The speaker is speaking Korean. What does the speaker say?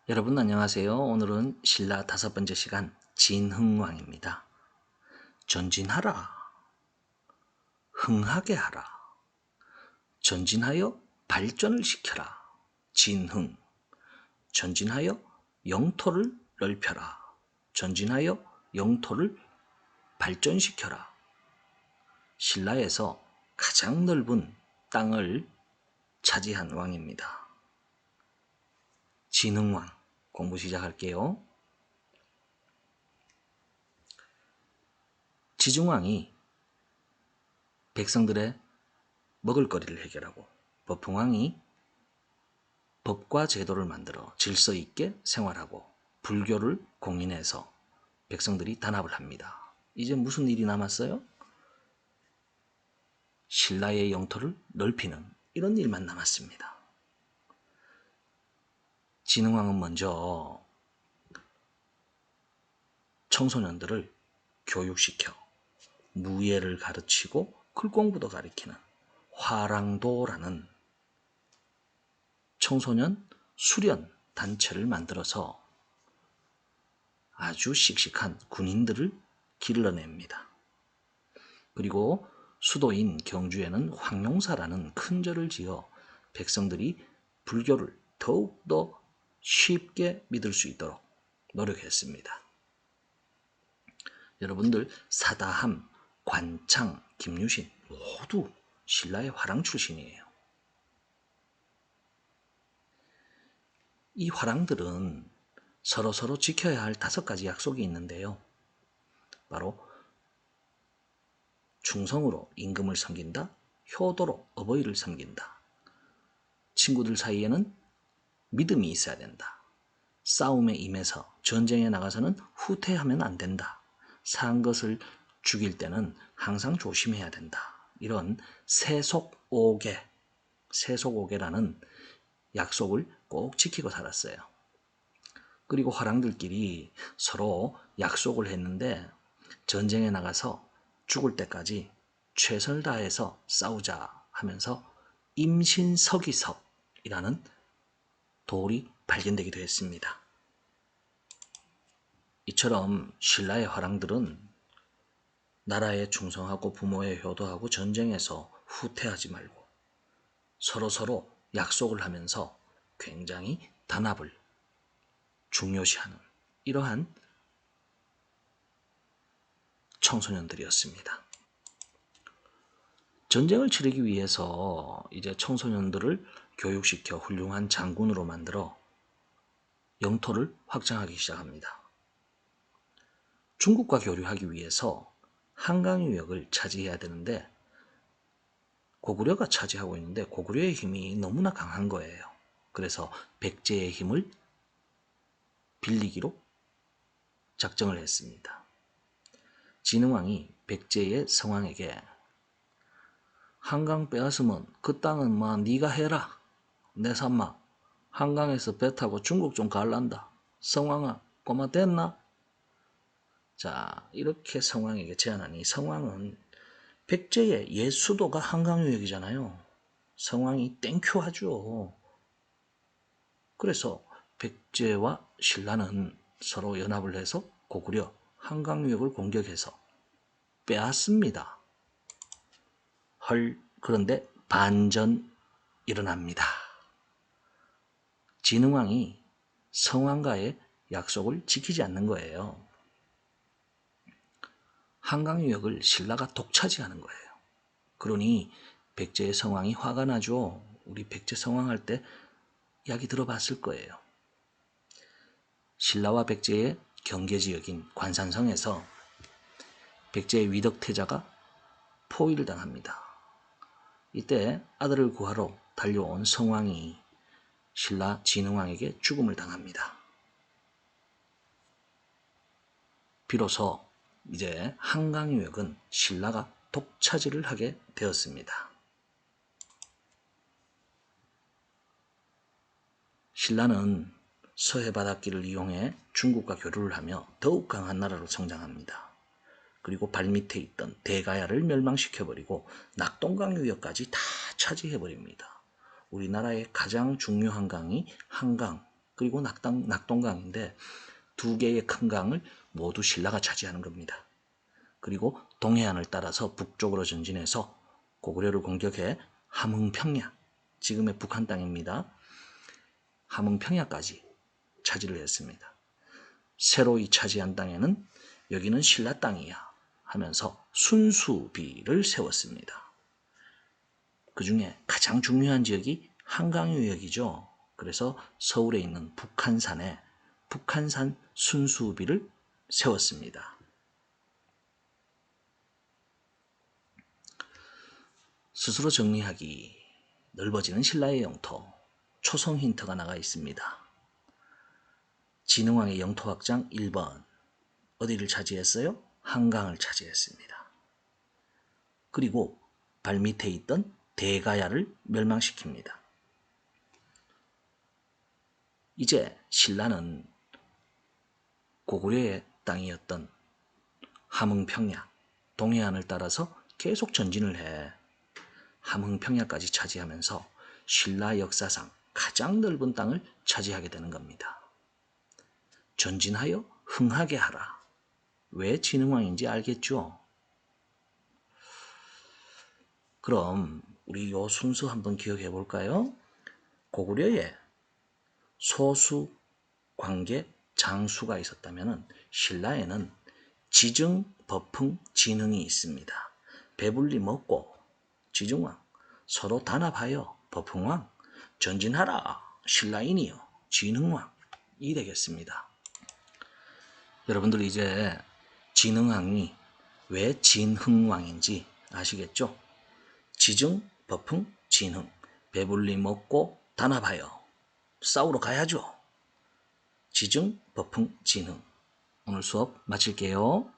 여러분 안녕하세요. 오늘은 신라 5번째 시간 진흥왕입니다. 전진하라. 흥하게 하라. 전진하여 발전을 시켜라. 진흥. 전진하여 영토를 넓혀라. 전진하여 영토를 발전시켜라. 신라에서 가장 넓은 땅을 차지한 왕입니다. 진흥왕 공부 시작할게요. 지증왕이 백성들의 먹을거리를 해결하고 법흥왕이 법과 제도를 만들어 질서 있게 생활하고 불교를 공인해서 백성들이 단합을 합니다. 이제 무슨 일이 남았어요? 신라의 영토를 넓히는 이런 일만 남았습니다. 진흥왕은 먼저 청소년들을 교육시켜 무예를 가르치고 글공부도 가르치는 화랑도라는 청소년 수련 단체를 만들어서 아주 씩씩한 군인들을 길러냅니다. 그리고 수도인 경주에는 황룡사라는 큰 절을 지어 백성들이 불교를 더욱더 쉽게 믿을 수 있도록 노력했습니다. 여러분들 사다함, 관창, 김유신 모두 신라의 화랑 출신이에요. 이 화랑들은 서로 지켜야 할 5가지 약속이 있는데요. 바로 충성으로 임금을 섬긴다, 효도로 어버이를 섬긴다, 친구들 사이에는 믿음이 있어야 된다, 싸움에 임해서 전쟁에 나가서는 후퇴하면 안 된다, 산 것을 죽일 때는 항상 조심해야 된다. 이런 세속오계라는 약속을 꼭 지키고 살았어요. 그리고 화랑들끼리 서로 약속을 했는데 전쟁에 나가서 죽을 때까지 최선을 다해서 싸우자 하면서 임신석이석이라는 돌이 발견되기도 했습니다. 이처럼 신라의 화랑들은 나라에 충성하고 부모에 효도하고 전쟁에서 후퇴하지 말고 서로 약속을 하면서 굉장히 단합을 중요시하는 이러한 청소년들이었습니다. 전쟁을 치르기 위해서 이제 청소년들을 교육시켜 훌륭한 장군으로 만들어 영토를 확장하기 시작합니다. 중국과 교류하기 위해서 한강유역을 차지해야 되는데 고구려가 차지하고 있는데 고구려의 힘이 너무나 강한 거예요. 그래서 백제의 힘을 빌리기로 작정을 했습니다. 진흥왕이 백제의 성왕에게 한강 빼앗으면 그 땅은 네가 해라. 내 삼마 한강에서 배 타고 중국 좀 갈란다. 성왕아 꼬마 됐나? 자, 이렇게 성왕에게 제안하니 성왕은 백제의 옛 수도가 한강유역이잖아요. 성왕이 땡큐 하죠. 그래서 백제와 신라는 서로 연합을 해서 고구려 한강유역을 공격해서 빼앗습니다. 그런데 반전 일어납니다. 진흥왕이 성왕과의 약속을 지키지 않는 거예요. 한강유역을 신라가 독차지하는 거예요. 그러니 백제의 성왕이 화가 나죠. 우리 백제 성왕할 때 이야기 들어봤을 거예요. 신라와 백제의 경계지역인 관산성에서 백제의 위덕태자가 포위를 당합니다. 이때 아들을 구하러 달려온 성왕이 신라 진흥왕에게 죽음을 당합니다. 비로소 이제 한강유역은 신라가 독차지를 하게 되었습니다. 신라는 서해 바닷길을 이용해 중국과 교류를 하며 더욱 강한 나라로 성장합니다. 그리고 발밑에 있던 대가야를 멸망시켜버리고 낙동강 유역까지 다 차지해버립니다. 우리나라의 가장 중요한 강이 한강, 그리고 낙동강인데 두 개의 큰 강을 모두 신라가 차지하는 겁니다. 그리고 동해안을 따라서 북쪽으로 전진해서 고구려를 공격해 함흥평야, 지금의 북한 땅입니다. 함흥평야까지 차지를 했습니다. 새로이 차지한 땅에는 여기는 신라 땅이야 하면서 순수비를 세웠습니다. 그 중에 가장 중요한 지역이 한강유역이죠. 그래서 서울에 있는 북한산에 북한산 순수비를 세웠습니다. 스스로 정리하기, 넓어지는 신라의 영토, 초성 힌트가 나가 있습니다. 진흥왕의 영토 확장 1번, 어디를 차지했어요? 한강을 차지했습니다. 그리고 발밑에 있던 대가야를 멸망시킵니다. 이제 신라는 고구려의 땅이었던 함흥평야, 동해안을 따라서 계속 전진을 해 함흥평야까지 차지하면서 신라 역사상 가장 넓은 땅을 차지하게 되는 겁니다. 전진하여 흥하게 하라. 왜 진흥왕인지 알겠죠? 그럼 우리 요 순서 한번 기억해 볼까요? 고구려에 소수, 관계, 장수가 있었다면 신라에는 지증, 법흥, 진흥이 있습니다. 배불리 먹고 지증왕, 서로 단합하여 법흥왕, 전진하라 신라인이요 진흥왕이 되겠습니다. 여러분들 이제 진흥왕이 왜 진흥왕인지 아시겠죠? 지증, 법흥, 진흥, 배불리 먹고 단합하여 싸우러 가야죠. 지증, 법흥, 진흥. 오늘 수업 마칠게요.